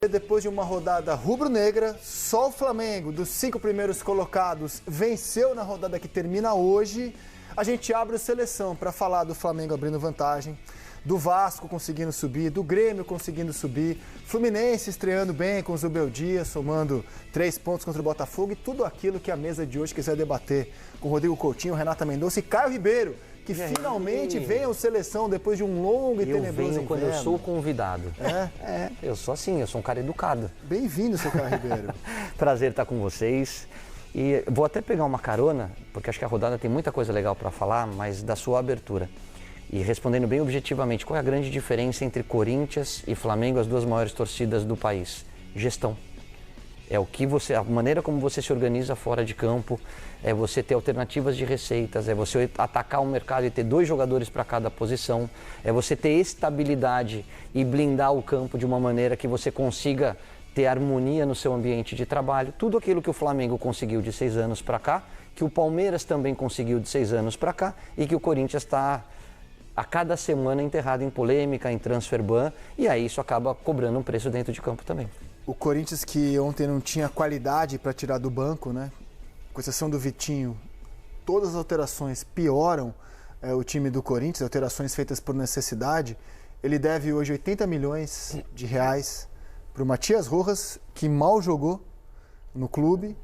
Depois de uma rodada rubro-negra, só o Flamengo, dos 5 primeiros colocados, venceu na rodada que termina hoje. A gente abre o Seleção para falar do Flamengo abrindo vantagem, do Vasco conseguindo subir, do Grêmio conseguindo subir, Fluminense estreando bem com o Zubel Dias, somando 3 pontos contra o Botafogo e tudo aquilo que a mesa de hoje quiser debater com Rodrigo Coutinho, Renata Mendonça e Caio Ribeiro, que finalmente vem ao Seleção depois de um longo e tenebroso inverno. Quando eu sou convidado. Eu sou assim, eu sou um cara educado. Bem-vindo, seu Caio Ribeiro. Prazer estar com vocês. E vou até pegar uma carona, porque acho que a rodada tem muita coisa legal para falar, mas da sua abertura. E respondendo bem objetivamente, qual é a grande diferença entre Corinthians e Flamengo, as duas maiores torcidas do país? Gestão. É o que você, a maneira como você se organiza fora de campo, é você ter alternativas de receitas, é você atacar o mercado e ter 2 jogadores para cada posição, é você ter estabilidade e blindar o campo de uma maneira que você consiga ter harmonia no seu ambiente de trabalho. Tudo aquilo que o Flamengo conseguiu de 6 anos para cá, que o Palmeiras também conseguiu de 6 anos para cá e que o Corinthians está a cada semana enterrado em polêmica, em transfer ban, e aí isso acaba cobrando um preço dentro de campo também. O Corinthians, que ontem não tinha qualidade para tirar do banco, né? Com exceção do Vitinho, todas as alterações pioram o time do Corinthians, alterações feitas por necessidade. Ele deve hoje 80 milhões de reais para o Matias Rojas, que mal jogou no clube,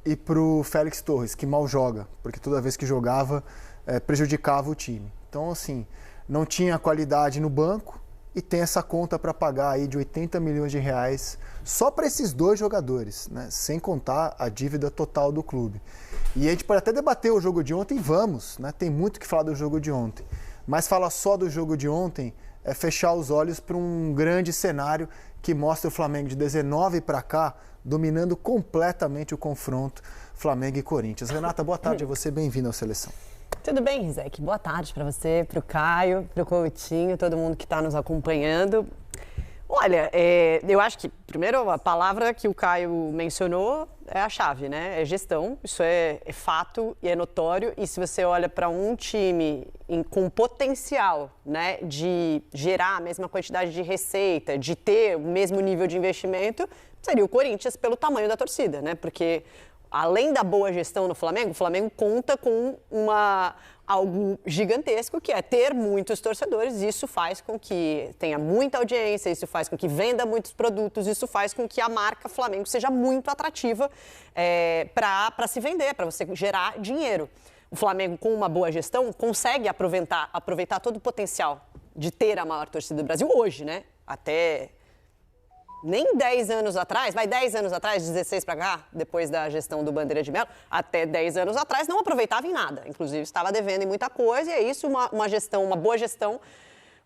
e para o Félix Torres, que mal joga, porque toda vez que jogava prejudicava o time. Então, assim, não tinha qualidade no banco e tem essa conta para pagar aí de 80 milhões de reais só para esses 2 jogadores, né? Sem contar a dívida total do clube. E a gente pode até debater o jogo de ontem, vamos, né? Tem muito que falar do jogo de ontem. Mas falar só do jogo de ontem é fechar os olhos para um grande cenário que mostra o Flamengo de 19 para cá dominando completamente o confronto Flamengo e Corinthians. Renata, boa tarde a você, bem-vinda ao Seleção. Tudo bem, Rizek? Boa tarde para você, para o Caio, para o Coutinho, todo mundo que está nos acompanhando. Olha, eu acho que, primeiro, a palavra que o Caio mencionou é a chave, né? É gestão, isso é fato e é notório. E se você olha para um time com potencial, né, de gerar a mesma quantidade de receita, de ter o mesmo nível de investimento, seria o Corinthians pelo tamanho da torcida, né? Porque além da boa gestão no Flamengo, o Flamengo conta com algo gigantesco, que é ter muitos torcedores. Isso faz com que tenha muita audiência, isso faz com que venda muitos produtos, isso faz com que a marca Flamengo seja muito atrativa para se vender, para você gerar dinheiro. O Flamengo, com uma boa gestão, consegue aproveitar todo o potencial de ter a maior torcida do Brasil hoje, né? Até nem 10 anos atrás, 10 anos atrás, 16 para cá, depois da gestão do Bandeira de Melo, até 10 anos atrás não aproveitava em nada. Inclusive, estava devendo em muita coisa e é isso, uma boa gestão,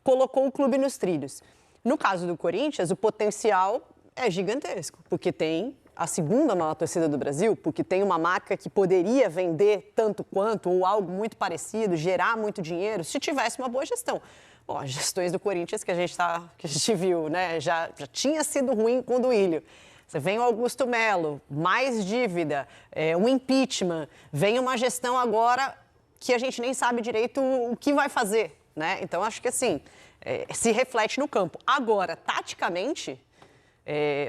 colocou o clube nos trilhos. No caso do Corinthians, o potencial é gigantesco, porque tem a segunda maior torcida do Brasil, porque tem uma marca que poderia vender tanto quanto, ou algo muito parecido, gerar muito dinheiro, se tivesse uma boa gestão. Bom, as gestões do Corinthians que a gente viu, né, já tinha sido ruim com o Duílio. Você vem o Augusto Melo, mais dívida, um impeachment, vem uma gestão agora que a gente nem sabe direito o que vai fazer, né? Então, acho que assim, se reflete no campo. Agora, taticamente,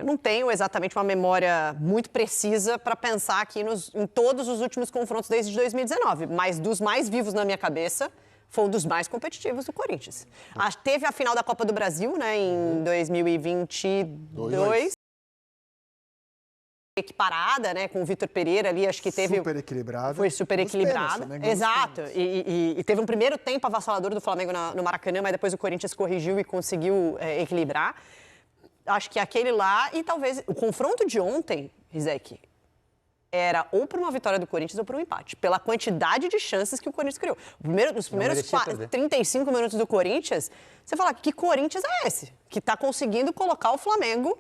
não tenho exatamente uma memória muito precisa para pensar aqui em todos os últimos confrontos desde 2019, mas dos mais vivos na minha cabeça, foi um dos mais competitivos do Corinthians. Teve a final da Copa do Brasil, né, em 2022. Equiparada, né, com o Vitor Pereira ali, acho que teve... Super equilibrado. Foi super equilibrado, né? Exato. E teve um primeiro tempo avassalador do Flamengo no Maracanã, mas depois o Corinthians corrigiu e conseguiu equilibrar. Acho que aquele lá, e talvez o confronto de ontem, Rizek, era ou por uma vitória do Corinthians ou por um empate, pela quantidade de chances que o Corinthians criou. Nos primeiros 35 minutos do Corinthians, você fala, que Corinthians é esse? Que está conseguindo colocar o Flamengo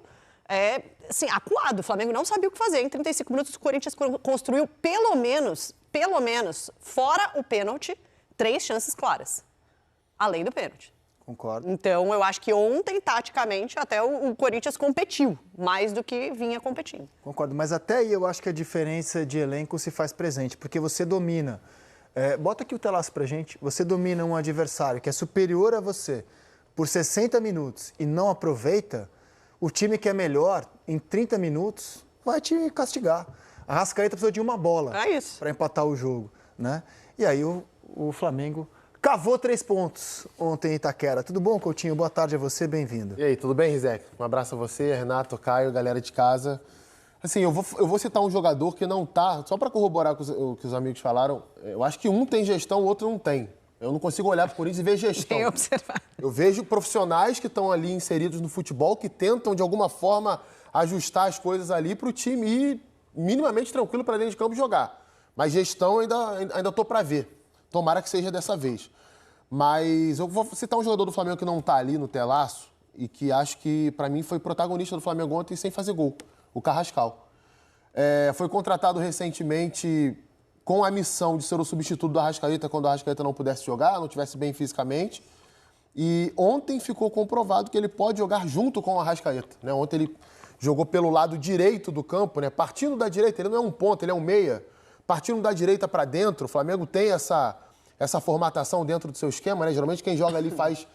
assim, acuado. O Flamengo não sabia o que fazer. Em 35 minutos, o Corinthians construiu pelo menos, fora o pênalti, 3 chances claras, além do pênalti. Concordo. Então, eu acho que ontem, taticamente, até o Corinthians competiu mais do que vinha competindo. Concordo, mas até aí eu acho que a diferença de elenco se faz presente, porque você domina. Bota aqui o telaço pra gente. Você domina um adversário que é superior a você por 60 minutos e não aproveita, O time que é melhor, em 30 minutos, vai te castigar. A Arrascaeta precisou de uma bola para empatar o jogo, né? E aí o Flamengo cavou 3 pontos ontem em Itaquera. Tudo bom, Coutinho? Boa tarde a você, bem-vindo. E aí, tudo bem, Rizek? Um abraço a você, Renato, Caio, galera de casa. Assim, eu vou citar um jogador que não tá, só para corroborar o que os amigos falaram, eu acho que um tem gestão, o outro não tem. Eu não consigo olhar para o Corinthians e ver gestão. Tem observar. Eu vejo profissionais que estão ali inseridos no futebol, que tentam, de alguma forma, ajustar as coisas ali para o time ir minimamente tranquilo para dentro de campo jogar. Mas gestão ainda estou para ver. Tomara que seja dessa vez. Mas eu vou citar um jogador do Flamengo que não está ali no telaço e que acho que, para mim, foi protagonista do Flamengo ontem sem fazer gol. O Carrascal. Foi contratado recentemente com a missão de ser o substituto do Arrascaeta quando o Arrascaeta não pudesse jogar, não estivesse bem fisicamente. E ontem ficou comprovado que ele pode jogar junto com o Arrascaeta, né? Ontem ele jogou pelo lado direito do campo, né? Partindo da direita, ele não é um ponta, ele é um meia. Partindo da direita para dentro, o Flamengo tem essa formatação dentro do seu esquema, né? Geralmente quem joga ali faz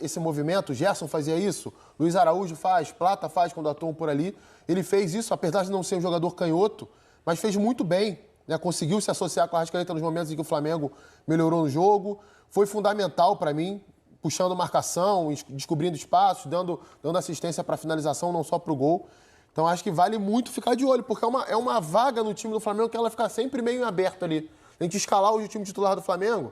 esse movimento. Gerson fazia isso, Luiz Araújo faz, Plata faz quando atuam por ali. Ele fez isso, apesar de não ser um jogador canhoto, mas fez muito bem, né? Conseguiu se associar com a Arrascaeta nos momentos em que o Flamengo melhorou no jogo. Foi fundamental para mim, puxando marcação, descobrindo espaços, dando assistência para finalização, não só para o gol. Então acho que vale muito ficar de olho, porque é uma vaga no time do Flamengo que ela fica sempre meio em aberto ali. A gente escalar o time titular do Flamengo.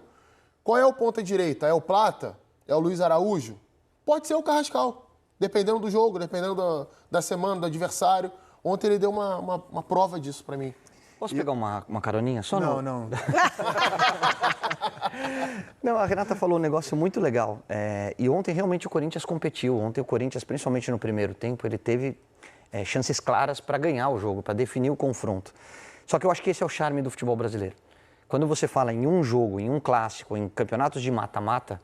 Qual é o ponta direita? É o Plata? É o Luiz Araújo? Pode ser o Carrascal, dependendo do jogo, dependendo da semana, do adversário. Ontem ele deu uma prova disso para mim. Posso pegar uma caroninha? Só não. Não, a Renata falou um negócio muito legal. E ontem realmente o Corinthians competiu. Ontem o Corinthians, principalmente no primeiro tempo, ele teve chances claras para ganhar o jogo, para definir o confronto. Só que eu acho que esse é o charme do futebol brasileiro. Quando você fala em um jogo, em um clássico, em campeonatos de mata-mata,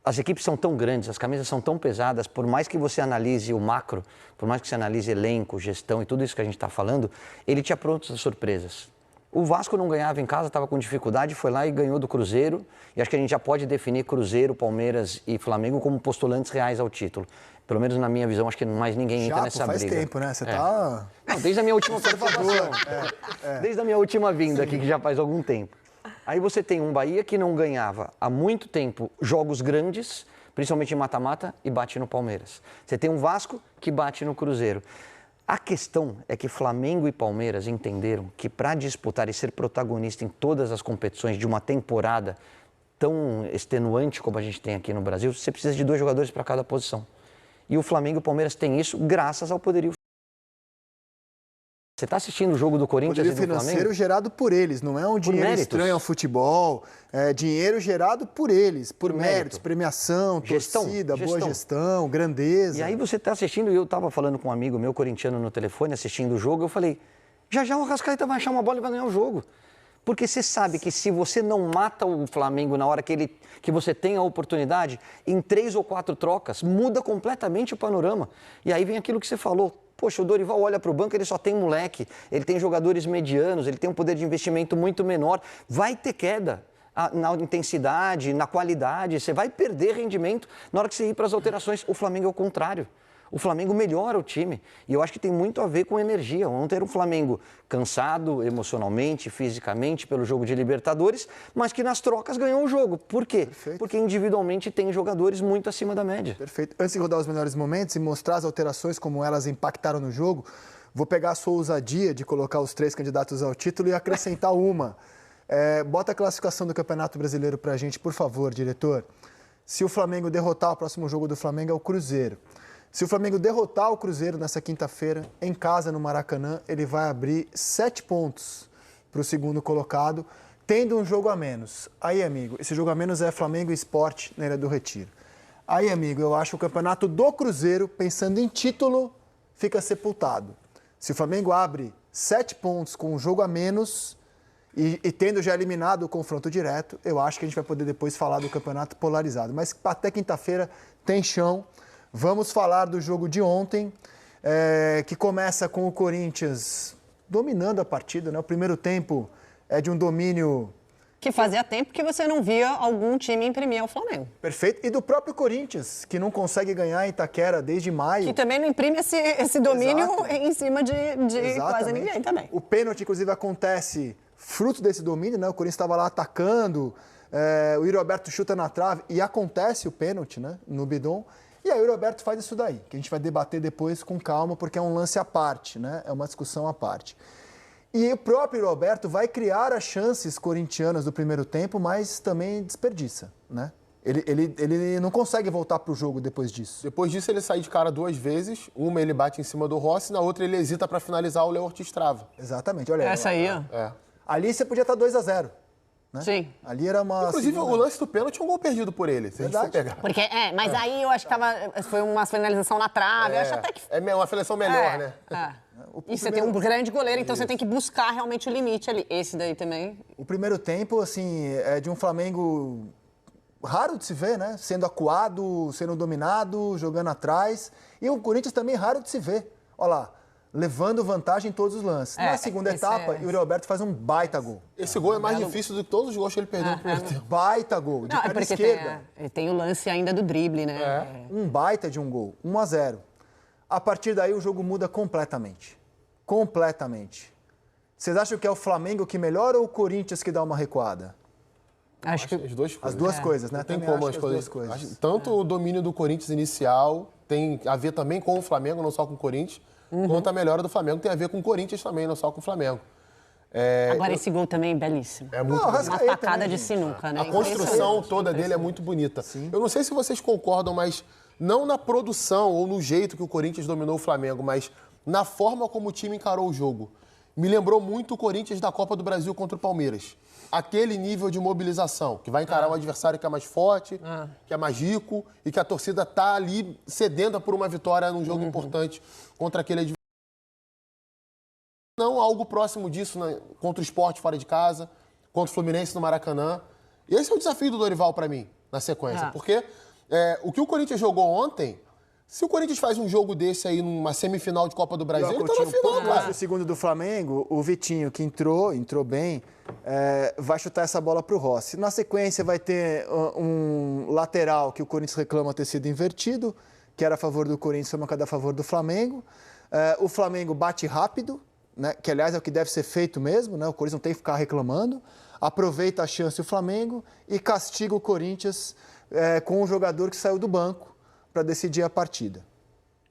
as equipes são tão grandes, as camisas são tão pesadas, por mais que você analise o macro, por mais que você analise elenco, gestão e tudo isso que a gente está falando, ele te apronta as surpresas. O Vasco não ganhava em casa, estava com dificuldade, foi lá e ganhou do Cruzeiro. E acho que a gente já pode definir Cruzeiro, Palmeiras e Flamengo como postulantes reais ao título. Pelo menos na minha visão, acho que mais ninguém entra nessa faz briga. Faz tempo, né? Você tá... Não, desde a minha última participação. Desde a minha última vinda aqui, que já faz algum tempo. Aí você tem um Bahia que não ganhava há muito tempo jogos grandes, principalmente em mata-mata, e bate no Palmeiras. Você tem um Vasco que bate no Cruzeiro. A questão é que Flamengo e Palmeiras entenderam que para disputar e ser protagonista em todas as competições de uma temporada tão extenuante como a gente tem aqui no Brasil, você precisa de 2 jogadores para cada posição. E o Flamengo e o Palmeiras têm isso graças ao poderio. Você está assistindo o jogo do Corinthians e do Flamengo? Poderio financeiro gerado por eles, não é um dinheiro estranho ao futebol, é dinheiro gerado por eles, por méritos, premiação, torcida, boa gestão, grandeza. E aí você está assistindo, e eu estava falando com um amigo meu corintiano no telefone, assistindo o jogo, eu falei, já o Arrascaeta vai achar uma bola e vai ganhar o jogo. Porque você sabe que se você não mata o Flamengo na hora que você tem a oportunidade, em 3 ou 4 trocas, muda completamente o panorama. E aí vem aquilo que você falou. Poxa, o Dorival olha para o banco, ele só tem moleque, ele tem jogadores medianos, ele tem um poder de investimento muito menor. Vai ter queda na intensidade, na qualidade, você vai perder rendimento na hora que você ir para as alterações. O Flamengo é o contrário. O Flamengo melhora o time. E eu acho que tem muito a ver com energia. Ontem era um Flamengo cansado emocionalmente, fisicamente, pelo jogo de Libertadores, mas que nas trocas ganhou o jogo. Por quê? Perfeito. Porque individualmente tem jogadores muito acima da média. Perfeito. Antes de rodar os melhores momentos e mostrar as alterações, como elas impactaram no jogo, vou pegar a sua ousadia de colocar os 3 candidatos ao título e acrescentar uma. Bota a classificação do Campeonato Brasileiro pra gente, por favor, diretor. Se o Flamengo derrotar, o próximo jogo do Flamengo é o Cruzeiro. Se o Flamengo derrotar o Cruzeiro nessa quinta-feira, em casa, no Maracanã, ele vai abrir 7 pontos para o segundo colocado, tendo um jogo a menos. Aí, amigo, esse jogo a menos é Flamengo e Sport na Ilha do Retiro. Aí, amigo, eu acho que o campeonato do Cruzeiro, pensando em título, fica sepultado. Se o Flamengo abre 7 pontos com um jogo a menos e tendo já eliminado o confronto direto, eu acho que a gente vai poder depois falar do campeonato polarizado. Mas até quinta-feira tem chão. Vamos falar do jogo de ontem, que começa com o Corinthians dominando a partida, né? O primeiro tempo é de um domínio Que fazia tempo que você não via algum time imprimir ao Flamengo. Perfeito. E do próprio Corinthians, que não consegue ganhar em Itaquera desde maio. Que também não imprime esse domínio Exato. em cima de quase ninguém também. O pênalti, inclusive, acontece fruto desse domínio, né? O Corinthians estava lá atacando, o Yuri Alberto chuta na trave e acontece o pênalti, né? No Bidon. E aí o Yuri Alberto faz isso daí, que a gente vai debater depois com calma, porque é um lance à parte, né? É uma discussão à parte. E o próprio Yuri Alberto vai criar as chances corintianas do primeiro tempo, mas também desperdiça, né? Ele não consegue voltar para o jogo depois disso. Depois disso, ele sai de cara 2 vezes. Uma ele bate em cima do Rossi, na outra ele hesita para finalizar, o Léo Ortiz trava. Exatamente, olha aí. Essa aí, ó. Ali você podia estar 2-0. Né? Sim. Ali era uma. Inclusive, o lance do pênalti é um gol perdido por ele, se a gente for pegar. Porque, mas aí eu acho que foi uma finalização na trave. Eu acho até que. É uma finalização melhor, né? E você tem um grande goleiro, então você tem que buscar realmente o limite ali. Esse daí também. O primeiro tempo, assim, é de um Flamengo raro de se ver, né? Sendo acuado, sendo dominado, jogando atrás. E o Corinthians também raro de se ver. Olha lá, levando vantagem em todos os lances. Na segunda etapa, o Yuri Alberto faz um baita gol. Esse gol é mais difícil do que todos os gols que ele perdeu no primeiro tempo. Baita gol, de perna esquerda. Tem o lance ainda do drible, né? Um baita de um gol, 1-0. A partir daí o jogo muda completamente. Completamente. Vocês acham que é o Flamengo que melhora ou o Corinthians que dá uma recuada? Acho que as duas coisas. As duas coisas, né? Não tem Também como acho as que duas coisas. coisas. Tanto o domínio do Corinthians inicial tem a ver também com o Flamengo, não só com o Corinthians, quanto a melhora do Flamengo tem a ver com o Corinthians também, não só com o Flamengo. Agora esse gol também é belíssimo. É muito Uma tacada de sinuca, né? A construção toda dele é muito bonita. Sim. Eu não sei se vocês concordam, mas não na produção ou no jeito que o Corinthians dominou o Flamengo, mas na forma como o time encarou o jogo. Me lembrou muito o Corinthians da Copa do Brasil contra o Palmeiras. Aquele nível de mobilização, que vai encarar um adversário que é mais forte, que é mais rico e que a torcida está ali sedenta por uma vitória num jogo importante contra aquele adversário. Não algo próximo disso, né, contra o Sport fora de casa, contra o Fluminense no Maracanã. E esse é o desafio do Dorival para mim, na sequência. Porque o que o Corinthians jogou ontem, se o Corinthians faz um jogo desse aí numa semifinal de Copa do Brasil, ele tá na final, cara. No segundo do Flamengo, o Vitinho, que entrou bem, vai chutar essa bola pro Rossi. Na sequência vai ter um lateral que o Corinthians reclama ter sido invertido, que era a favor do Corinthians, foi marcado a favor do Flamengo. O Flamengo bate rápido, né, que aliás é o que deve ser feito mesmo, né, o Corinthians não tem que ficar reclamando, aproveita a chance o Flamengo e castiga o Corinthians com o jogador que saiu do banco para decidir a partida,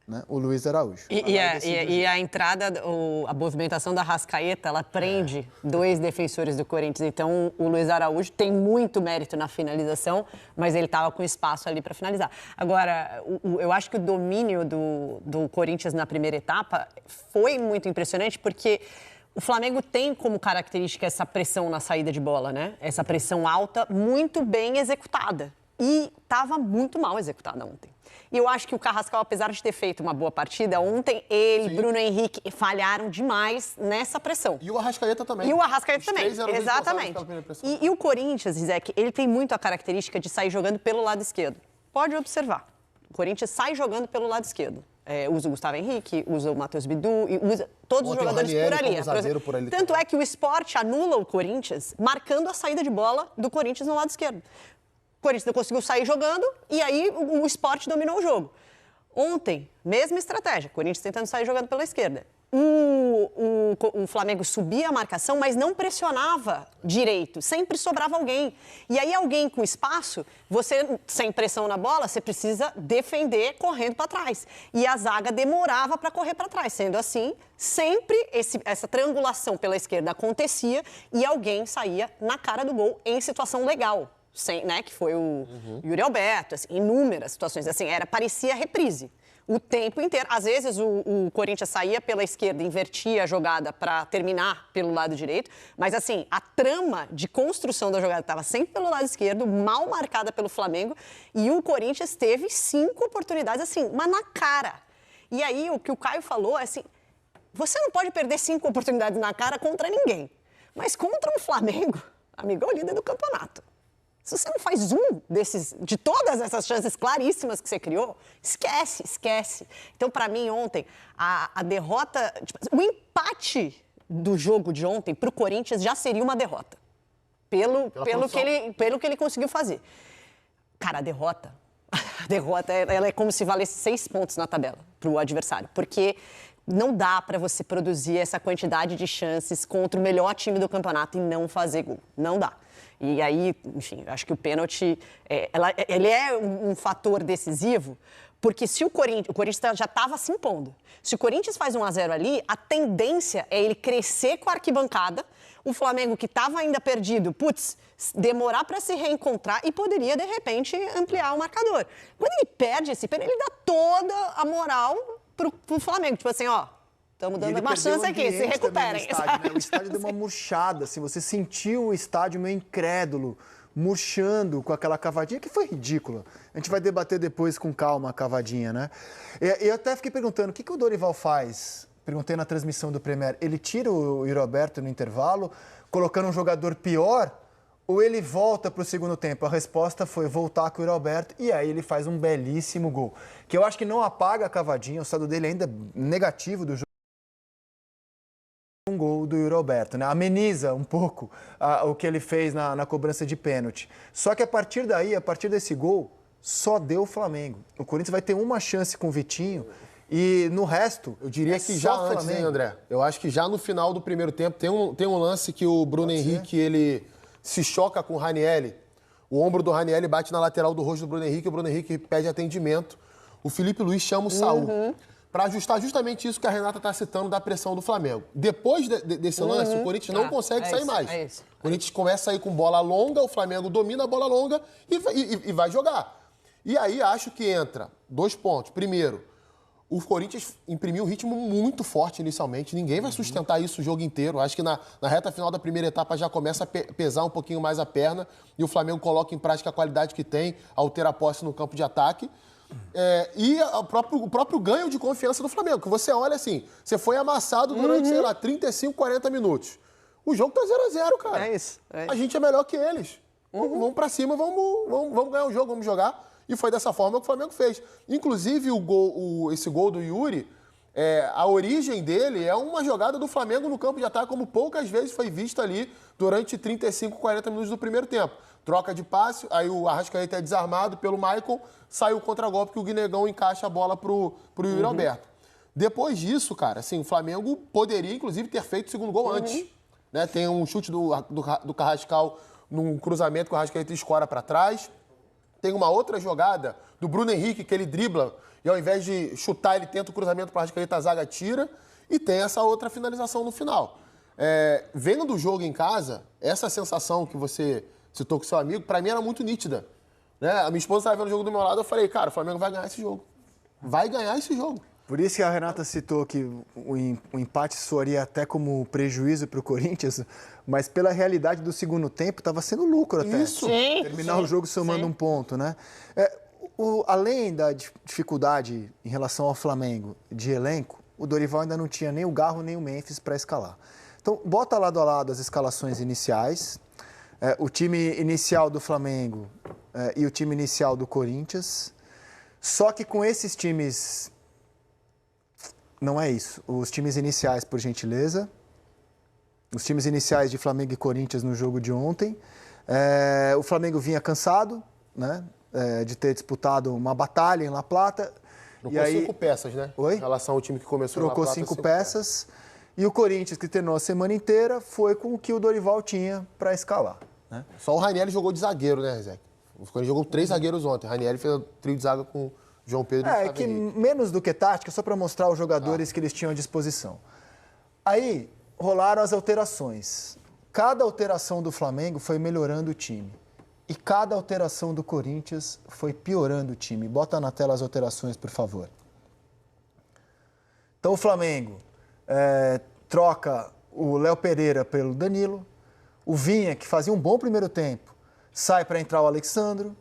né, o Luiz Araújo. E a entrada, a movimentação da Arrascaeta, ela prende 2 defensores do Corinthians. Então, o Luiz Araújo tem muito mérito na finalização, mas ele estava com espaço ali para finalizar. Agora, eu acho que o domínio do Corinthians na primeira etapa foi muito impressionante, porque o Flamengo tem como característica essa pressão na saída de bola, né? Essa pressão alta, muito bem executada. E estava muito mal executada ontem. E eu acho que o Carrascal, apesar de ter feito uma boa partida, ontem ele, Bruno Henrique, falharam demais nessa pressão. E o Arrascaeta também. E o Arrascaeta Os também, três eram exatamente. pela primeira pressão. E o Corinthians, Zizek, ele tem muito a característica de sair jogando pelo lado esquerdo. Pode observar. O Corinthians sai jogando pelo lado esquerdo. Usa o Gustavo Henrique, usa o Matheus Bidu, usa todos os jogadores por ali. Tanto é que o Sport anula o Corinthians marcando a saída de bola do Corinthians no lado esquerdo. O Corinthians não conseguiu sair jogando e aí o Sport dominou o jogo. Ontem, mesma estratégia, o Corinthians tentando sair jogando pela esquerda. O Flamengo subia a marcação, mas não pressionava direito, sempre sobrava alguém. E aí alguém com espaço, você sem pressão na bola, você precisa defender correndo para trás. E a zaga demorava para correr para trás. Sendo assim, sempre essa triangulação pela esquerda acontecia e alguém saía na cara do gol em situação legal. Né, que foi o Yuri Alberto, assim, inúmeras situações, assim, parecia reprise o tempo inteiro. Às vezes o Corinthians saía pela esquerda, invertia a jogada para terminar pelo lado direito, mas assim, a trama de construção da jogada estava sempre pelo lado esquerdo, mal marcada pelo Flamengo, e o Corinthians teve 5 oportunidades, assim, mas na cara. E aí o que o Caio falou é assim, você não pode perder 5 oportunidades na cara contra ninguém, mas contra um Flamengo, amigo, é o líder do campeonato. Se você não faz de todas essas chances claríssimas que você criou, esquece. Então, para mim, ontem, a derrota, o empate do jogo de ontem para o Corinthians já seria uma derrota. pelo que ele conseguiu fazer. Cara, a derrota ela é como se valesse 6 pontos na tabela para o adversário, porque não dá para você produzir essa quantidade de chances contra o melhor time do campeonato e não fazer gol. Não dá. E aí, enfim, acho que o pênalti, ele é um fator decisivo, porque se o Corinthians já estava se impondo. Se o Corinthians faz 1-0 ali, a tendência é ele crescer com a arquibancada, o Flamengo que estava ainda perdido, demorar para se reencontrar e poderia, de repente, ampliar o marcador. Quando ele perde esse pênalti, ele dá toda a moral pro Flamengo. Tipo assim, ó, estamos dando uma chance aqui, se recuperem. Estádio, né? O estádio deu uma murchada, assim, você sentiu o estádio meio incrédulo, murchando com aquela cavadinha, que foi ridícula. A gente vai debater depois com calma a cavadinha, né? E eu até fiquei perguntando, o que o Dorival faz? Perguntei na transmissão do Premier, ele tira o Yuri Alberto no intervalo, colocando um jogador pior, ou ele volta para o segundo tempo? A resposta foi voltar com o Yuri Alberto, e aí ele faz um belíssimo gol, que eu acho que não apaga a cavadinha, o saldo dele ainda é negativo do jogo. Um gol do Yuri Alberto, né? Ameniza um pouco o que ele fez na cobrança de pênalti. Só que a partir daí, a partir desse gol, só deu o Flamengo. O Corinthians vai ter uma chance com o Vitinho e no resto, eu diria que já antes, hein, André? Eu acho que já no final do primeiro tempo tem um lance que o Bruno Henrique ele se choca com o Ranieri. O ombro do Ranieri bate na lateral do rosto do Bruno Henrique, o Bruno Henrique pede atendimento. O Felipe Luiz chama o Saul. Para ajustar justamente isso que a Renata está citando da pressão do Flamengo. Depois desse lance, o Corinthians não consegue sair mais. O Corinthians começa a sair com bola longa, o Flamengo domina a bola longa e vai jogar. E aí acho que entra 2 pontos. Primeiro, o Corinthians imprimiu um ritmo muito forte inicialmente. Ninguém vai sustentar isso o jogo inteiro. Acho que na reta final da primeira etapa já começa a pesar um pouquinho mais a perna e o Flamengo coloca em prática a qualidade que tem ao ter a posse no campo de ataque. E o próprio ganho de confiança do Flamengo, que você olha assim, você foi amassado durante, sei lá, 35, 40 minutos. O jogo tá 0-0, cara. É isso. A gente é melhor que eles. Vamos pra cima, vamos ganhar o jogo, vamos jogar. E foi dessa forma que o Flamengo fez. Inclusive, esse gol do Yuri, a origem dele é uma jogada do Flamengo no campo de ataque, como poucas vezes foi vista ali durante 35, 40 minutos do primeiro tempo. Troca de passe, aí o Arrascaeta é desarmado pelo Maicon, sai o contragolpe que o Guinegão encaixa a bola pro Yuri Alberto. Depois disso, cara, assim, o Flamengo poderia, inclusive, ter feito o segundo gol antes. Né? Tem um chute do Carrascal num cruzamento que o Arrascaeta escora para trás. Tem uma outra jogada do Bruno Henrique, que ele dribla e ao invés de chutar, ele tenta o cruzamento para o Arrascaeta, a zaga tira. E tem essa outra finalização no final. Vendo do jogo em casa, essa sensação que você citou com seu amigo, para mim era muito nítida. Né? A minha esposa estava vendo o jogo do meu lado, eu falei, cara, o Flamengo vai ganhar esse jogo. Vai ganhar esse jogo. Por isso que a Renata citou que o empate soaria até como prejuízo para o Corinthians, mas pela realidade do segundo tempo, estava sendo lucro até. Isso. Sim, terminar o jogo somando um ponto, né? Além da dificuldade em relação ao Flamengo de elenco, o Dorival ainda não tinha nem o Garro nem o Memphis para escalar. Então, bota lado a lado as escalações iniciais, o time inicial do Flamengo e o time inicial do Corinthians. Só que com esses times, não é isso. Os times iniciais, por gentileza. Os times iniciais de Flamengo e Corinthians no jogo de ontem. O Flamengo vinha cansado, né, de ter disputado uma batalha em La Plata. Trocou 5 peças, né? Oi? Em relação ao time que começou Trocou na Plata, 5 peças. E o Corinthians, que treinou a semana inteira, foi com o que o Dorival tinha para escalar. Né? Só o Ranieri jogou de zagueiro, né, Rezec? O Corinthians jogou 3 zagueiros ontem. O Ranieri fez o trio de zaga com João Pedro e que menos do que tática, só para mostrar os jogadores que eles tinham à disposição. Aí rolaram as alterações. Cada alteração do Flamengo foi melhorando o time. E cada alteração do Corinthians foi piorando o time. Bota na tela as alterações, por favor. Então o Flamengo troca o Léo Pereira pelo Danilo. O Vinha, que fazia um bom primeiro tempo, sai para entrar o Alexandro.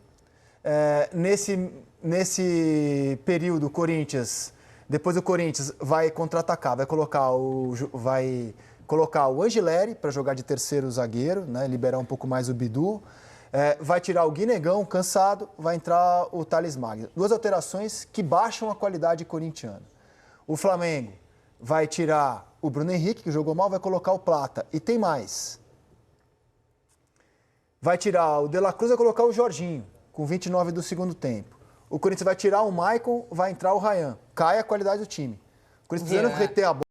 Nesse período, depois o Corinthians vai contra-atacar, vai colocar o Angileri para jogar de terceiro zagueiro, né, liberar um pouco mais o Bidu. Vai tirar o Guinegão, cansado, vai entrar o Thales Magno. 2 alterações que baixam a qualidade corintiana. O Flamengo vai tirar o Bruno Henrique, que jogou mal, vai colocar o Plata. E tem mais. Vai tirar o De La Cruz e colocar o Jorginho, com 29 do segundo tempo. O Corinthians vai tirar o Maicon, vai entrar o Ryan. Cai a qualidade do time. O Corinthians precisando reter a bola.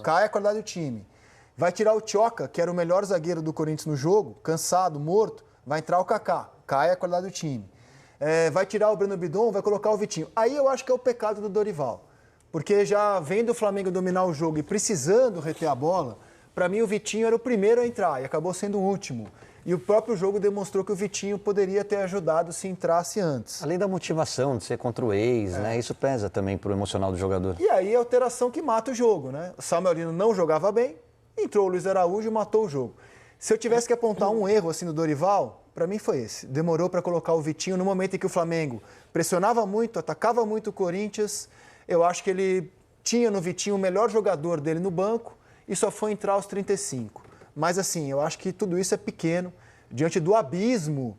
Cai a qualidade do time. Vai tirar o Tioca, que era o melhor zagueiro do Corinthians no jogo, cansado, morto. Vai entrar o Kaká. Cai a qualidade do time. Vai tirar o Breno Bidon, vai colocar o Vitinho. Aí eu acho que é o pecado do Dorival. Porque já vendo o Flamengo dominar o jogo e precisando reter a bola, para mim o Vitinho era o primeiro a entrar e acabou sendo o último. E o próprio jogo demonstrou que o Vitinho poderia ter ajudado se entrasse antes. Além da motivação de ser contra o ex, né? Isso pesa também pro emocional do jogador. E aí a alteração que mata o jogo, né? O Samuel Lino não jogava bem, entrou o Luiz Araújo e matou o jogo. Se eu tivesse que apontar um erro assim do Dorival, para mim foi esse. Demorou para colocar o Vitinho no momento em que o Flamengo pressionava muito, atacava muito o Corinthians. Eu acho que ele tinha no Vitinho o melhor jogador dele no banco e só foi entrar aos 35. Mas assim, eu acho que tudo isso é pequeno diante do abismo,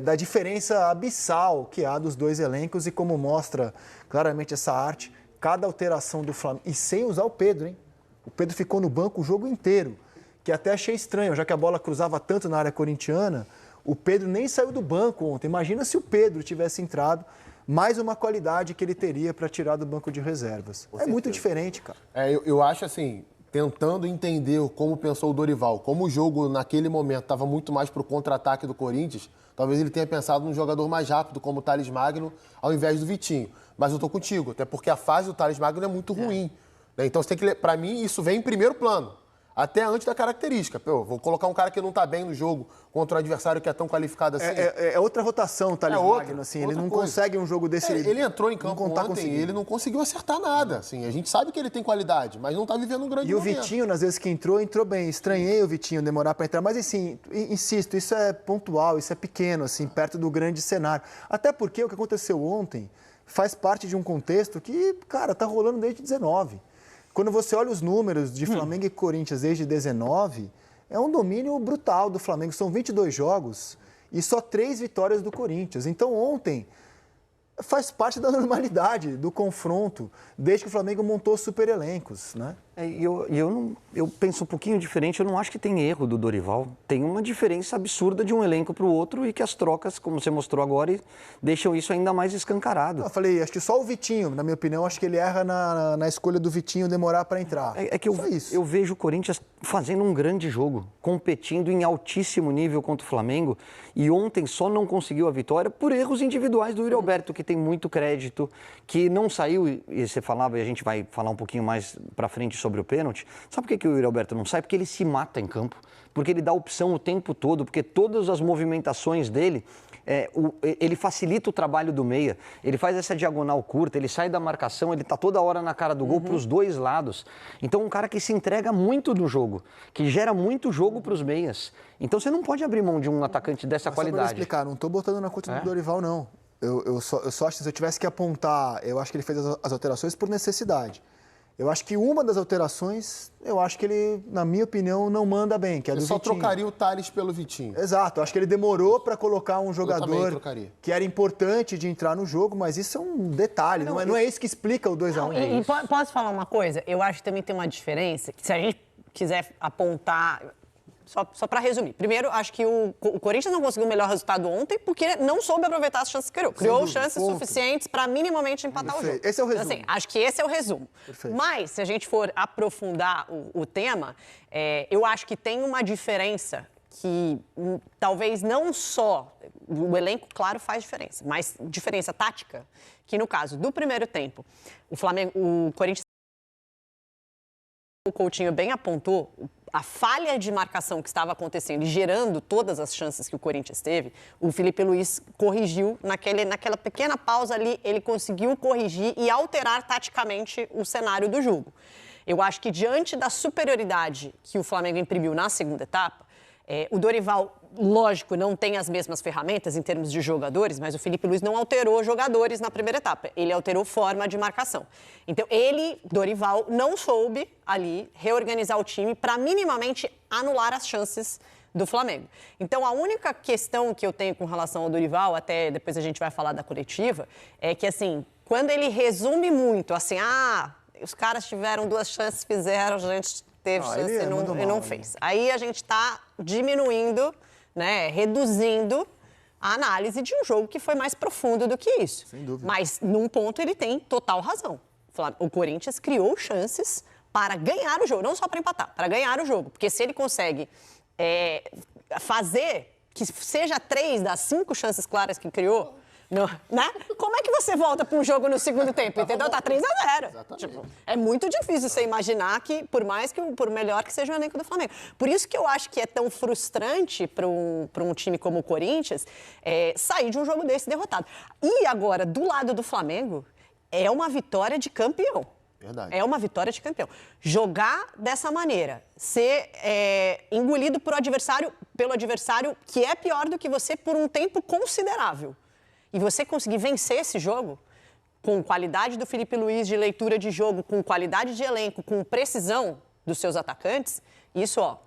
da diferença abissal que há dos dois elencos e como mostra claramente essa arte, cada alteração do Flamengo, e sem usar o Pedro, hein? O Pedro ficou no banco o jogo inteiro, que até achei estranho, já que a bola cruzava tanto na área corintiana, o Pedro nem saiu do banco ontem. Imagina se o Pedro tivesse entrado, mais uma qualidade que ele teria para tirar do banco de reservas. É muito diferente, cara. Eu acho assim, tentando entender como pensou o Dorival, como o jogo naquele momento estava muito mais para o contra-ataque do Corinthians, talvez ele tenha pensado num jogador mais rápido como o Thales Magno ao invés do Vitinho. Mas eu tô contigo, até porque a fase do Thales Magno é muito ruim. Né? Então, você tem que, para mim, isso vem em primeiro plano. Até antes da característica. Vou colocar um cara que não está bem no jogo contra um adversário que é tão qualificado assim. É outra rotação o Thales Magno, assim. Ele não consegue um jogo desse... Ele entrou em campo ontem e ele não conseguiu acertar nada. Assim. A gente sabe que ele tem qualidade, mas não está vivendo um grande momento. E o Vitinho, nas vezes que entrou bem. Estranhei o Vitinho demorar para entrar. Mas, assim, insisto, isso é pontual, isso é pequeno, assim, perto do grande cenário. Até porque o que aconteceu ontem faz parte de um contexto que, cara, tá rolando desde 19. Quando você olha os números de Flamengo e Corinthians desde 19, é um domínio brutal do Flamengo. São 22 jogos e só 3 vitórias do Corinthians. Então, ontem faz parte da normalidade do confronto, desde que o Flamengo montou super elencos, né? Eu penso um pouquinho diferente, eu não acho que tem erro do Dorival. Tem uma diferença absurda de um elenco para o outro e que as trocas, como você mostrou agora, deixam isso ainda mais escancarado. Eu falei, acho que só o Vitinho, na minha opinião, acho que ele erra na escolha do Vitinho demorar para entrar. É que eu vejo o Corinthians fazendo um grande jogo, competindo em altíssimo nível contra o Flamengo e ontem só não conseguiu a vitória por erros individuais do Yuri Alberto, que tem muito crédito, que não saiu, e você falava, e a gente vai falar um pouquinho mais para frente sobre o pênalti. Sabe por que o Yuri Alberto não sai? Porque ele se mata em campo, porque ele dá opção o tempo todo, porque todas as movimentações dele, ele facilita o trabalho do meia, ele faz essa diagonal curta, ele sai da marcação, ele está toda hora na cara do gol para os dois lados. Então, um cara que se entrega muito no jogo, que gera muito jogo para os meias. Então, você não pode abrir mão de um atacante dessa qualidade. Só para explicar, não estou botando na conta do Dorival, não. Eu só acho que se eu tivesse que apontar, eu acho que ele fez as alterações por necessidade. Eu acho que uma das alterações, eu acho que ele, na minha opinião, não manda bem, que é do Vitinho. Só trocaria o Thales pelo Vitinho. Exato, eu acho que ele demorou para colocar um jogador que era importante de entrar no jogo, mas isso é um detalhe, não é isso que explica o 2-1. Posso falar uma coisa? Eu acho que também tem uma diferença, que se a gente quiser apontar... Só para resumir. Primeiro, acho que o Corinthians não conseguiu o melhor resultado ontem porque não soube aproveitar as chances que criou. Criou chances suficientes para minimamente empatar o jogo. Esse é o resumo. Então, assim, acho que esse é o resumo. Perfeito. Mas, se a gente for aprofundar o tema, eu acho que tem uma diferença que talvez não só... O elenco, claro, faz diferença, mas diferença tática, que no caso do primeiro tempo, o Corinthians... O Coutinho bem apontou... A falha de marcação que estava acontecendo e gerando todas as chances que o Corinthians teve, o Felipe Luiz corrigiu naquela pequena pausa ali, ele conseguiu corrigir e alterar taticamente o cenário do jogo. Eu acho que diante da superioridade que o Flamengo imprimiu na segunda etapa, o Dorival, lógico, não tem as mesmas ferramentas em termos de jogadores, mas o Felipe Luiz não alterou jogadores na primeira etapa. Ele alterou forma de marcação. Então, Dorival, não soube ali reorganizar o time para minimamente anular as chances do Flamengo. Então, a única questão que eu tenho com relação ao Dorival, até depois a gente vai falar da coletiva, é que, assim, quando ele resume muito, assim, os caras tiveram 2 chances, fizeram, gente... teve chance e não fez. Aí a gente está diminuindo, né, reduzindo a análise de um jogo que foi mais profundo do que isso. Sem dúvida. Mas, num ponto, ele tem total razão. O Corinthians criou chances para ganhar o jogo, não só para empatar, para ganhar o jogo. Porque se ele consegue fazer que seja 3 das 5 chances claras que criou, né? Como é que você volta para um jogo no segundo tempo, entendeu? Tá 3-0. Tipo, é muito difícil você imaginar que, por melhor que seja o elenco do Flamengo. Por isso que eu acho que é tão frustrante para um time como o Corinthians sair de um jogo desse derrotado. E agora, do lado do Flamengo, é uma vitória de campeão. Verdade. É uma vitória de campeão. Jogar dessa maneira, ser engolido pelo adversário que é pior do que você por um tempo considerável. E você conseguir vencer esse jogo com qualidade do Felipe Luiz de leitura de jogo, com qualidade de elenco, com precisão dos seus atacantes, isso,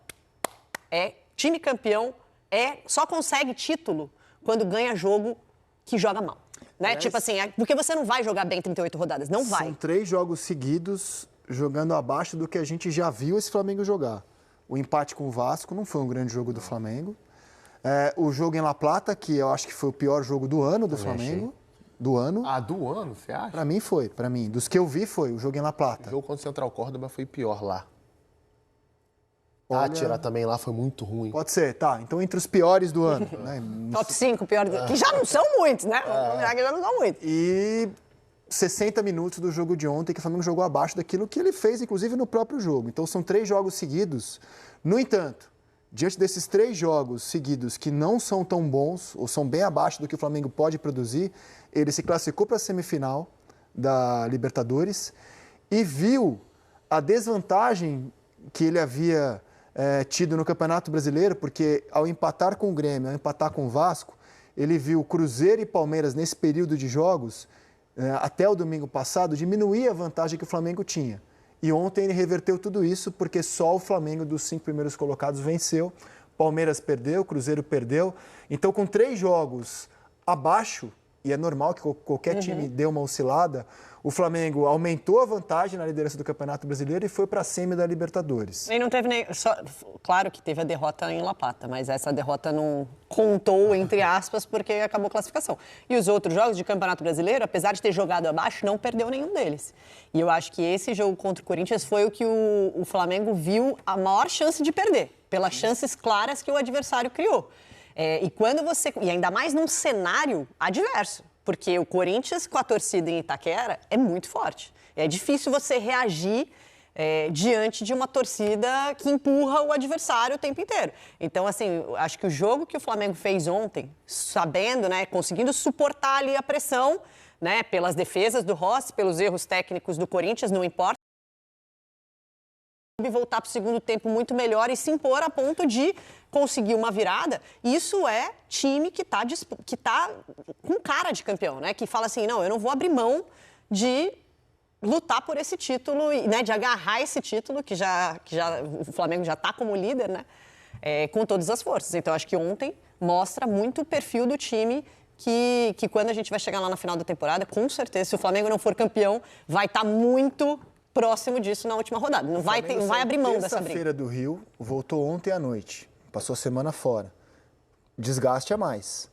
é time campeão, só consegue título quando ganha jogo que joga mal. Né? Tipo assim, porque você não vai jogar bem 38 rodadas, não vai. São 3 jogos seguidos jogando abaixo do que a gente já viu esse Flamengo jogar. O empate com o Vasco não foi um grande jogo do Flamengo. O jogo em La Plata, que eu acho que foi o pior jogo do ano do Flamengo. Do ano. Ah, do ano, você acha? Pra mim foi, pra mim. Dos que eu vi foi o jogo em La Plata. O jogo contra o Central Córdoba foi pior lá. Olha... Tátira também lá foi muito ruim. Pode ser, tá. Então entre os piores do ano. Né? Top 5 piores do ano. Que já não são muitos, né? Já não são muitos. E 60 minutos do jogo de ontem, que o Flamengo jogou abaixo daquilo que ele fez, inclusive, no próprio jogo. Então são 3 jogos seguidos. No entanto, diante desses 3 jogos seguidos que não são tão bons, ou são bem abaixo do que o Flamengo pode produzir, ele se classificou para a semifinal da Libertadores e viu a desvantagem que ele havia tido no Campeonato Brasileiro, porque ao empatar com o Grêmio, ao empatar com o Vasco, ele viu Cruzeiro e Palmeiras nesse período de jogos, até o domingo passado, diminuir a vantagem que o Flamengo tinha. E ontem ele reverteu tudo isso, porque só o Flamengo dos 5 primeiros colocados venceu, Palmeiras perdeu, Cruzeiro perdeu. Então, com 3 jogos abaixo, e é normal que qualquer time dê uma oscilada, o Flamengo aumentou a vantagem na liderança do Campeonato Brasileiro e foi para a semi da Libertadores. E não teve nem... Claro que teve a derrota em La Plata, mas essa derrota não contou, entre aspas, porque acabou a classificação. E os outros jogos de Campeonato Brasileiro, apesar de ter jogado abaixo, não perdeu nenhum deles. E eu acho que esse jogo contra o Corinthians foi o que o Flamengo viu a maior chance de perder, pelas chances claras que o adversário criou. E ainda mais num cenário adverso, porque o Corinthians com a torcida em Itaquera é muito forte. É difícil você reagir diante de uma torcida que empurra o adversário o tempo inteiro. Então, assim, acho que o jogo que o Flamengo fez ontem, sabendo, né, conseguindo suportar ali a pressão, né, pelas defesas do Rossi, pelos erros técnicos do Corinthians, não importa, voltar para o segundo tempo muito melhor e se impor a ponto de conseguir uma virada. Isso é time que tá com cara de campeão, né? Que fala assim, não, eu não vou abrir mão de lutar por esse título, né? De agarrar esse título, que o Flamengo já está como líder, né? Com todas as forças. Então, acho que ontem mostra muito o perfil do time que quando a gente vai chegar lá na final da temporada, com certeza, se o Flamengo não for campeão, vai estar muito próximo disso na última rodada. Não vai abrir mão dessa briga. Terça-feira do Rio, voltou ontem à noite. Passou a semana fora. Desgaste a mais.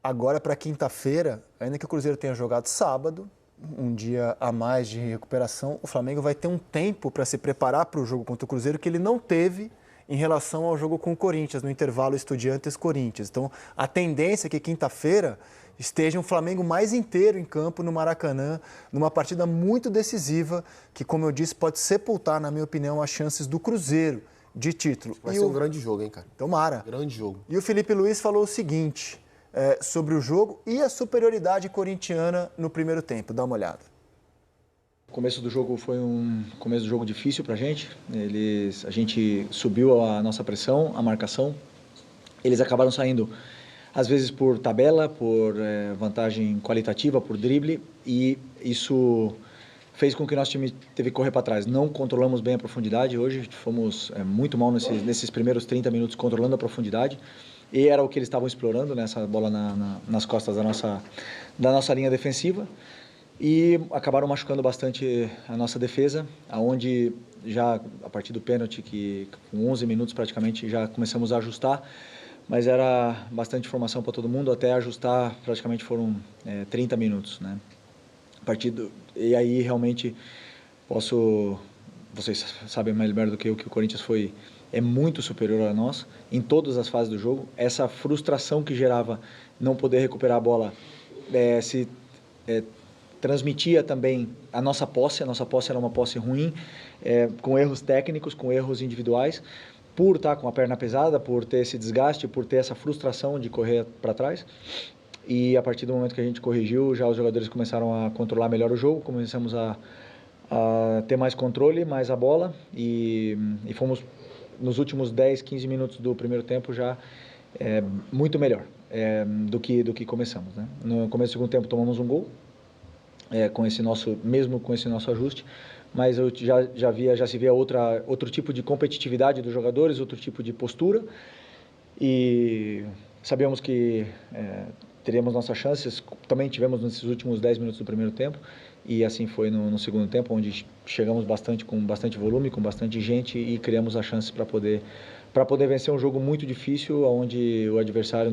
Agora, para quinta-feira, ainda que o Cruzeiro tenha jogado sábado, um dia a mais de recuperação, o Flamengo vai ter um tempo para se preparar para o jogo contra o Cruzeiro que ele não teve em relação ao jogo com o Corinthians, no intervalo Estudiantes-Corinthians. Então, a tendência é que quinta-feira esteja um Flamengo mais inteiro em campo no Maracanã, numa partida muito decisiva, que, como eu disse, pode sepultar, na minha opinião, as chances do Cruzeiro de título. Vai ser um grande jogo, hein, cara? Tomara. Grande jogo. E o Felipe Luiz falou o seguinte sobre o jogo e a superioridade corintiana no primeiro tempo. Dá uma olhada. O começo do jogo foi um começo do jogo difícil pra gente. A gente subiu a nossa pressão, a marcação. Eles acabaram saindo às vezes por tabela, por vantagem qualitativa, por drible, e isso fez com que o nosso time teve que correr para trás. Não controlamos bem a profundidade hoje, fomos muito mal nesses primeiros 30 minutos controlando a profundidade, e era o que eles estavam explorando, né, essa bola nas costas da nossa linha defensiva, e acabaram machucando bastante a nossa defesa, onde já a partir do pênalti, que com 11 minutos praticamente já começamos a ajustar, mas era bastante informação para todo mundo, até ajustar praticamente foram 30 minutos, né? E aí realmente vocês sabem mais melhor do que eu que o Corinthians é muito superior a nós em todas as fases do jogo. Essa frustração que gerava não poder recuperar a bola transmitia também a nossa posse era uma posse ruim, com erros técnicos, com erros individuais, por estar com a perna pesada, por ter esse desgaste, por ter essa frustração de correr para trás. E a partir do momento que a gente corrigiu, já os jogadores começaram a controlar melhor o jogo, começamos a ter mais controle, mais a bola, e fomos nos últimos 10, 15 minutos do primeiro tempo já muito melhor do que começamos, né? No começo do segundo tempo tomamos um gol, mesmo com esse nosso ajuste, mas eu já se via outro tipo de competitividade dos jogadores, outro tipo de postura, e sabíamos que teríamos nossas chances, também tivemos nesses últimos 10 minutos do primeiro tempo, e assim foi no segundo tempo, onde chegamos com bastante volume, com bastante gente, e criamos as chances para poder vencer um jogo muito difícil, onde o adversário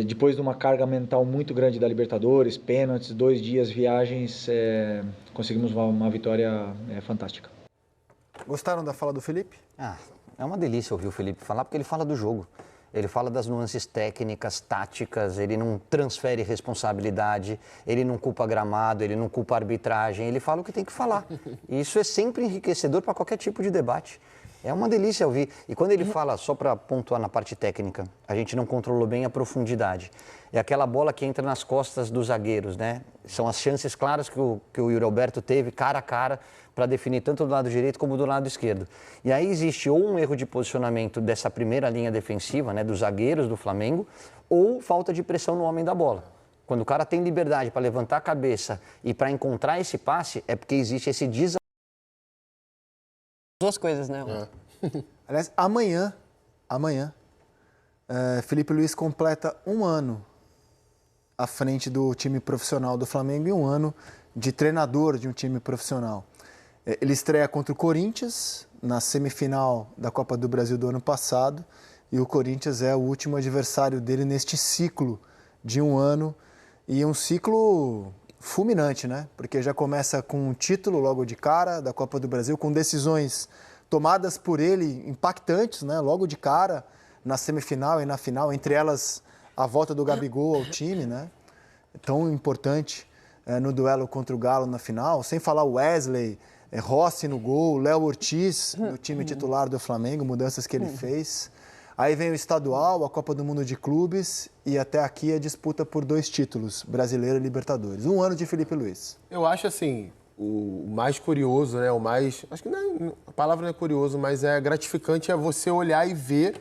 depois de uma carga mental muito grande da Libertadores, pênaltis, 2 dias, viagens, conseguimos uma vitória fantástica. Gostaram da fala do Felipe? É uma delícia ouvir o Felipe falar, porque ele fala do jogo. Ele fala das nuances técnicas, táticas, ele não transfere responsabilidade, ele não culpa gramado, ele não culpa arbitragem, ele fala o que tem que falar. E isso é sempre enriquecedor para qualquer tipo de debate. É uma delícia ouvir. E quando ele fala, só para pontuar na parte técnica, a gente não controlou bem a profundidade. É aquela bola que entra nas costas dos zagueiros, né? São as chances claras que o Yuri Alberto teve, cara a cara, para definir tanto do lado direito como do lado esquerdo. E aí existe ou um erro de posicionamento dessa primeira linha defensiva, né, dos zagueiros do Flamengo, ou falta de pressão no homem da bola. Quando o cara tem liberdade para levantar a cabeça e para encontrar esse passe, é porque existe esse desafio. Duas coisas, né? Aliás, amanhã, Felipe Luiz completa 1 ano à frente do time profissional do Flamengo e 1 ano de treinador de um time profissional. Ele estreia contra o Corinthians na semifinal da Copa do Brasil do ano passado, e o Corinthians é o último adversário dele neste ciclo de 1 ano, e um ciclo fulminante, né? Porque já começa com um título logo de cara da Copa do Brasil, com decisões tomadas por ele impactantes, né? Logo de cara, na semifinal e na final, entre elas a volta do Gabigol ao time, né? Tão importante no duelo contra o Galo na final, sem falar o Wesley, Rossi no gol, Léo Ortiz no time titular do Flamengo, mudanças que ele fez. Aí vem o estadual, a Copa do Mundo de Clubes e até aqui a disputa por 2 títulos, Brasileiro e Libertadores. 1 ano de Felipe Luiz. Eu acho assim, o mais curioso, né? Acho que a palavra não é curioso, mas é gratificante, é você olhar e ver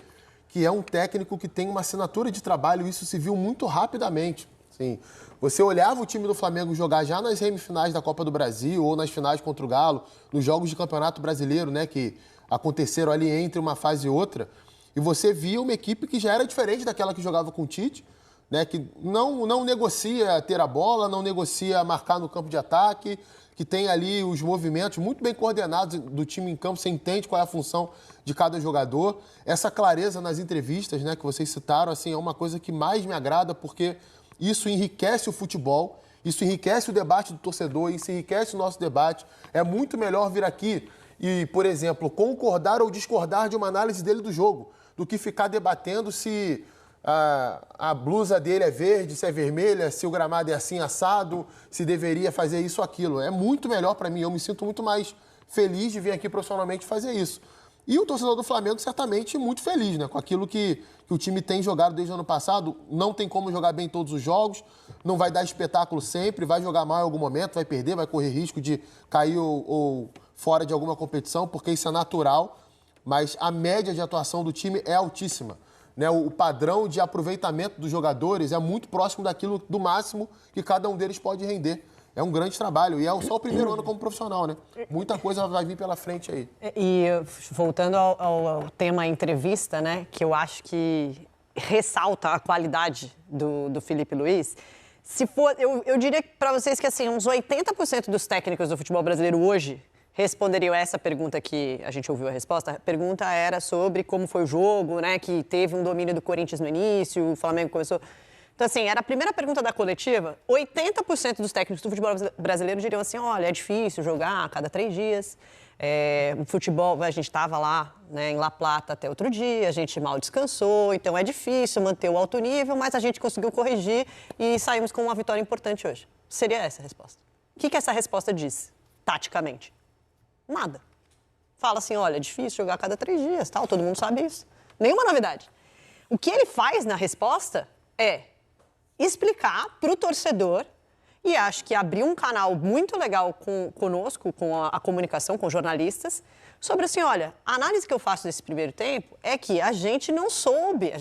que é um técnico que tem uma assinatura de trabalho, isso se viu muito rapidamente. Sim. Você olhava o time do Flamengo jogar já nas semifinais da Copa do Brasil ou nas finais contra o Galo, nos jogos de Campeonato Brasileiro, né, que aconteceram ali entre uma fase e outra, e você via uma equipe que já era diferente daquela que jogava com o Tite, né, que não negocia ter a bola, não negocia marcar no campo de ataque, que tem ali os movimentos muito bem coordenados do time em campo, você entende qual é a função de cada jogador. Essa clareza nas entrevistas, né, que vocês citaram, assim, é uma coisa que mais me agrada, porque isso enriquece o futebol, isso enriquece o debate do torcedor, isso enriquece o nosso debate. É muito melhor vir aqui e, por exemplo, concordar ou discordar de uma análise dele do jogo, do que ficar debatendo se a blusa dele é verde, se é vermelha, se o gramado é assim assado, se deveria fazer isso ou aquilo. É muito melhor para mim, eu me sinto muito mais feliz de vir aqui profissionalmente fazer isso. E o torcedor do Flamengo certamente muito feliz, né? Com aquilo que o time tem jogado desde o ano passado. Não tem como jogar bem todos os jogos, não vai dar espetáculo sempre, vai jogar mal em algum momento, vai perder, vai correr risco de cair ou fora de alguma competição, porque isso é natural, mas a média de atuação do time é altíssima. Né? O padrão de aproveitamento dos jogadores é muito próximo daquilo do máximo que cada um deles pode render. É um grande trabalho e é só o primeiro ano como profissional, né? Muita coisa vai vir pela frente aí. E voltando ao tema entrevista, né? Que eu acho que ressalta a qualidade do Felipe Luiz. Se for, eu diria para vocês que assim, uns 80% dos técnicos do futebol brasileiro hoje responderiam essa pergunta que a gente ouviu a resposta. A pergunta era sobre como foi o jogo, né? Que teve um domínio do Corinthians no início, o Flamengo começou... Então, assim, era a primeira pergunta da coletiva, 80% dos técnicos do futebol brasileiro diriam assim, olha, é difícil jogar a cada 3 dias, o futebol, a gente estava lá, né, em La Plata até outro dia, a gente mal descansou, então é difícil manter o alto nível, mas a gente conseguiu corrigir e saímos com uma vitória importante hoje. Seria essa a resposta. O que essa resposta diz, taticamente? Nada. Fala assim, olha, é difícil jogar a cada 3 dias, tal, todo mundo sabe isso. Nenhuma novidade. O que ele faz na resposta é explicar para o torcedor, e acho que abriu um canal muito legal conosco, com a comunicação, com jornalistas, sobre assim, olha, a análise que eu faço desse primeiro tempo é que a gente não soube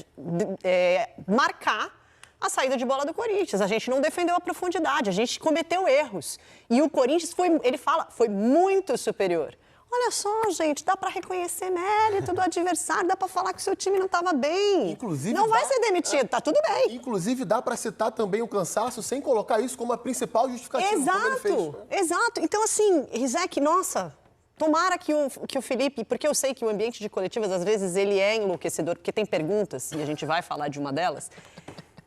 marcar a saída de bola do Corinthians, a gente não defendeu a profundidade, a gente cometeu erros. E o Corinthians foi muito superior. Olha só, gente, dá para reconhecer mérito do adversário, dá para falar que o seu time não estava bem. Inclusive, não vai ser demitido, tá tudo bem. Inclusive, dá para citar também o cansaço sem colocar isso como a principal justificativa. Exato. Então, assim, Rizek, nossa, tomara que o Felipe, porque eu sei que o ambiente de coletivas, às vezes, ele é enlouquecedor, porque tem perguntas, e a gente vai falar de uma delas,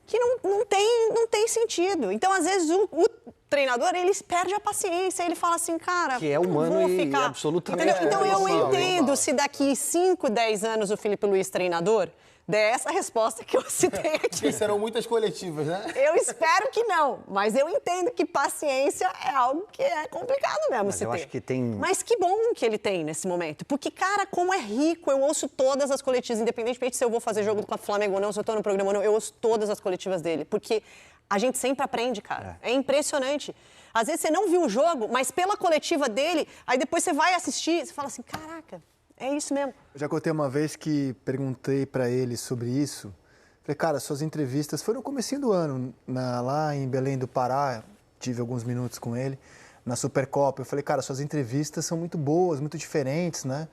que não tem sentido. Então, às vezes, o treinador, ele perde a paciência, ele fala assim, cara, que é humano e absolutamente... Então, eu entendo se daqui 5, 10 anos o Felipe Luiz treinador der essa resposta que eu citei aqui. Porque serão muitas coletivas, né? Eu espero que não, mas eu entendo que paciência é algo que é complicado mesmo mas se eu ter. acho que tem... Mas que bom que ele tem nesse momento, porque, cara, como é rico, eu ouço todas as coletivas, independentemente se eu vou fazer jogo com o Flamengo ou não, se eu tô no programa ou não, eu ouço todas as coletivas dele, porque a gente sempre aprende, cara. É impressionante. Às vezes você não viu o jogo, mas pela coletiva dele, aí depois você vai assistir, você fala assim, caraca, é isso mesmo. Eu já contei uma vez que perguntei para ele sobre isso. Falei, cara, suas entrevistas foram no comecinho do ano, lá em Belém do Pará, tive alguns minutos com ele, na Supercopa. Eu falei, cara, suas entrevistas são muito boas, muito diferentes, né?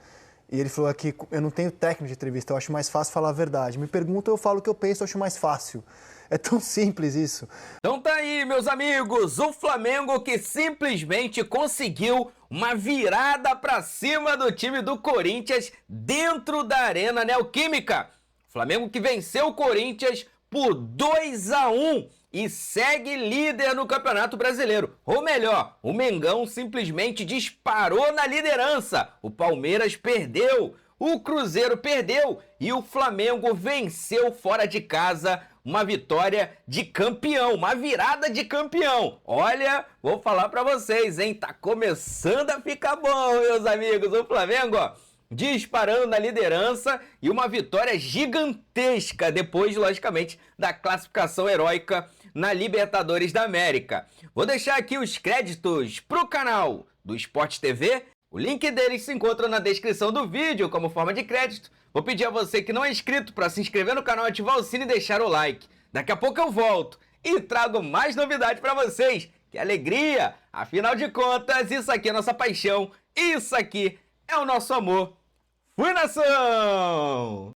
E ele falou aqui, eu não tenho técnico de entrevista, eu acho mais fácil falar a verdade. Me perguntam, eu falo o que eu penso, eu acho mais fácil. É tão simples isso. Então tá aí, meus amigos, o Flamengo que simplesmente conseguiu uma virada pra cima do time do Corinthians dentro da Arena Neoquímica. Flamengo que venceu o Corinthians por 2-1 e segue líder no Campeonato Brasileiro. Ou melhor, o Mengão simplesmente disparou na liderança. O Palmeiras perdeu, o Cruzeiro perdeu e o Flamengo venceu fora de casa. Uma vitória de campeão, uma virada de campeão. Olha, vou falar pra vocês, hein? Tá começando a ficar bom, meus amigos. O Flamengo, ó, disparando na liderança e uma vitória gigantesca depois, logicamente, da classificação heróica na Libertadores da América. Vou deixar aqui os créditos pro canal do Sport TV. O link deles se encontra na descrição do vídeo como forma de crédito. Vou pedir a você que não é inscrito para se inscrever no canal, ativar o sino e deixar o like. Daqui a pouco eu volto e trago mais novidades para vocês. Que alegria! Afinal de contas, isso aqui é nossa paixão, isso aqui é o nosso amor. Fui, nação!